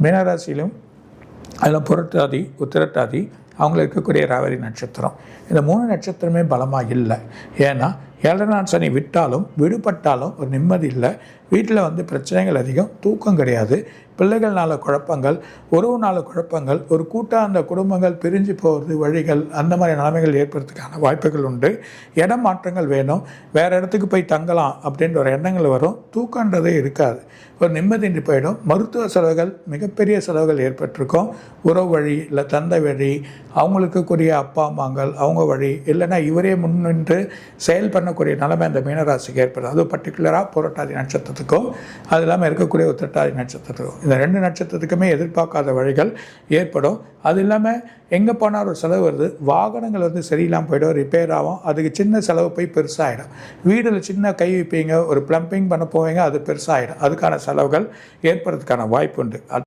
மீனராசியிலும் அதில் புரட்டாதி உத்திரட்டாதி அவங்களுக்கு இருக்கக்கூடிய ரேவதி நட்சத்திரம். இந்த 3 நட்சத்திரமே பலமாக இல்லை. ஏன்னா 7 நாள் சனி விட்டாலும் விடுபட்டாலும் ஒரு நிம்மதி இல்லை. வீட்டில் பிரச்சனைகள் அதிகம், தூக்கம் கிடையாது, பிள்ளைகள்னால குழப்பங்கள், உறவுனால குழப்பங்கள், ஒரு கூட்டாக அந்த குடும்பங்கள் பிரிஞ்சு போகிறது வழிகள், அந்த மாதிரி நிலைமைகள் ஏற்படுறதுக்கான வாய்ப்புகள் உண்டு. இடம் மாற்றங்கள் வேணும், வேறு இடத்துக்கு போய் தங்கலாம் அப்படின்ற ஒரு எண்ணங்கள் வரும். தூக்கன்றதே இருக்காது, ஒரு நிம்மதியின்றி போயிடும். மருத்துவ செலவுகள், மிகப்பெரிய செலவுகள் ஏற்பட்டிருக்கும். உறவு வழி, இல்லை தந்தை வழி, அவங்களுக்கு கூடிய அப்பா அம்மாங்கள் அவங்க வழி, இல்லைன்னா இவரே முன்னின்று செயல் பண்ணக்கூடிய நிலைமை அந்த மீனராசிக்கு ஏற்படும். அதுவும் பர்டிகுலராக புரட்டாதி நட்சத்திரத்துக்கும் அது இல்லாமல் இருக்கக்கூடிய உத்திரட்டாதி நட்சத்திரத்துக்கும், இந்த 2 நட்சத்திரத்துக்குமே எதிர்பார்க்காத வழிகள் ஏற்படும். அது இல்லாமல் எங்கே போனால் ஒரு செலவு வருது, வாகனங்கள் சரியில்லாமல் போய்டும், ரிப்பேர் ஆகும், அதுக்கு சின்ன செலவு போய் பெருசாகிடும். வீடில் சின்ன கை வைப்பீங்க, ஒரு ப்ளம்பிங் பண்ண போவீங்க, அது பெருசாகிடும். அதுக்கான செலவுகள் ஏற்படுறதுக்கான வாய்ப்பு உண்டு.